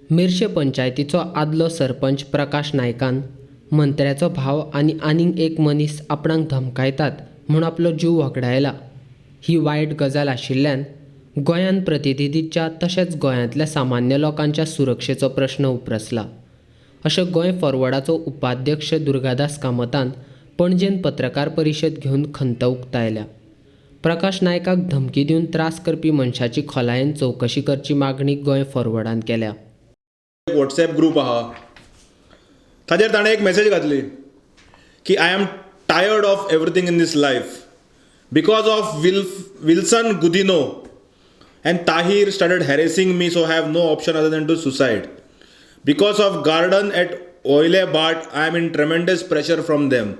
मिरशे पंचायतीचो आदलो सरपंच प्रकाश नायकान मंत्र्याचो भाव आनी आनीक एक मनीस आपणाक धमकायतात म्हूण आपलो जीव वगडायला. ही वायट गजाल आशिल्ल्यान गोंयांत प्रतिनिधीच्या तशेंच गोंयांतल्या सामान्य लोकांच्या सुरक्षेचो प्रश्न उपरसला, अशें गोंय फॉरवर्डाचो उपाध्यक्ष दुर्गादास कामतान पणजेन पत्रकार परिशद घेवन खंत उक्तायल्या. प्रकाश नायकाक धमकी दिवन त्रास करपी मनशाची खोलायेन चवकशी करची मागणी गोंय फॉरवर्डान केल्या. व्हॉट्सॲप ग्रुप आहा ताजेर ताणें एक मेसेज घातली की I am tired of everything in these life because of Wilson Gudino and Tahir started harassing me, so I have no option other than to suicide. Because of garden at Oile Bhat, I am in tremendous pressure from them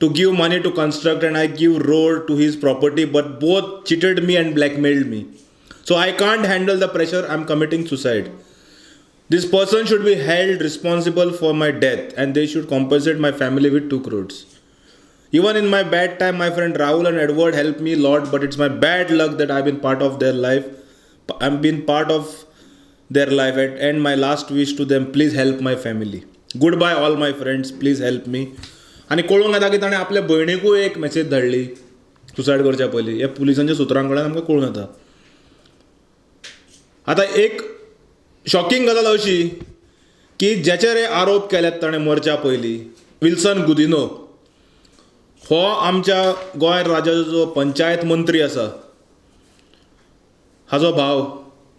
to give money to construct, and I give road to his property, but both cheated me and blackmailed me. So I can't handle the pressure, I am committing suicide. This person should be held responsible for my death and they should compensate my family with 2 crores. Even in my bad time, my friend Rahul and Edward helped me a lot, but it's my bad luck that I've been part of their life. I've been part of their life, and my last wish to them, please help my family. Goodbye all my friends, please help me. आणि कळूंक येता की ताणें आपल्या भयणीकूय एक message धाडली suicide करच्या पयलीं. हे पुलिसांच्या सुत्रां कडल्यान आमकां कळून येता. आतां एक शॉकिंग गजाल अशी की जेचेर हे आरोप केल्यात ताणें मरच्या पयलीं, विल्सन गुदिनो हो आमच्या गोंय राज्याचो जो पंचायत मंत्री आसा हाजो भाव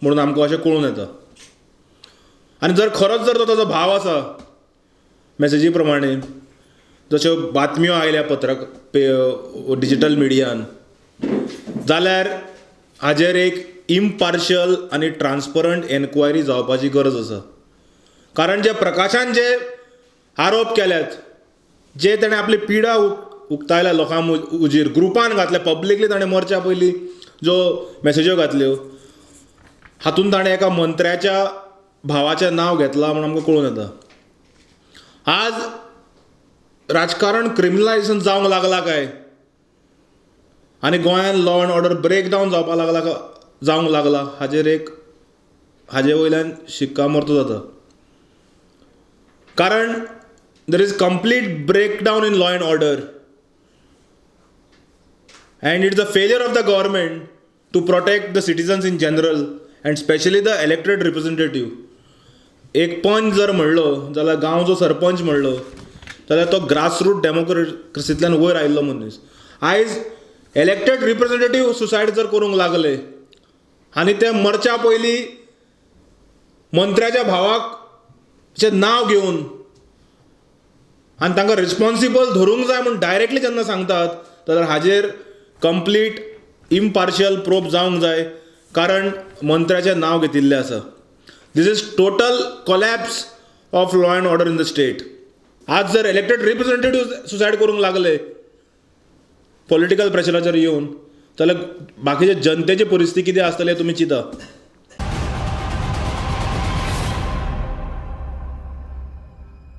म्हणून आमकां अशें कळून येता. आनी जर खरोच जर तो ताजो भाव आसा मेसेजी प्रमाणे, जश्यो बातम्यो आयल्या डिजिटल मिडियान, जाल्यार हाजेर एक इम्पार्शियल आनी ट्रान्सपरंट एन्क्वायरी जावपाची गरज आसा. कारण जे प्रकाशान जे आरोप केल्यात, जे ताणें आपली पिडा उक्तायल्या लोकां उजीर ग्रुपान घातल्या, पब्लिकली ताणें मरच्या पयलीं ज्यो मेसेज्यो घातल्यो, हातूंत ताणें एका मंत्र्याच्या भावाचें नांव घेतलां म्हूण आमकां कळून येता. आज राजकारण क्रिमिनलायझेशन जावंक लागलां काय आनी गोंयांत law and order break down जावंक लागला हाजे वयल्यान शिक्कामोर्तब जाता. कारण there is complete breakdown in law and order, and it's the failure of the government to protect the citizens in general and especially the elected representative. एक पंच जर म्हणलो जाल्यार गांवचो सरपंच म्हणलो जाल्यार तो ग्रासरूट डेमोक्रेसींतल्यान वयर आयिल्लो मनीस. आयज इलेक्टेड रिप्रेझेंटेटिव्ह सुसायड जर करूंक लागले आनी ते मरच्या पयलीं मंत्र्याच्या भावाक नांव घेवन आनी तांकां रिस्पॉन्सिबल धरूंक जाय म्हूण डायरेक्टली जेन्ना सांगतात, जाल्यार हाजेर कंप्लीट इम्पार्शियल प्रोब जावंक जाय, कारण मंत्र्याचें नांव घेतिल्लें आसा. This is total collapse of law and order in the state. आज जर इलेक्टेड रिप्रेझेंटेटिव्ह सुसायड करूंक लागले पॉलिटिकल प्रेशराचेर येवन, जाल्यार बाकीचे जनतेची परिस्थिती कितें आसतली तुमी चिंता.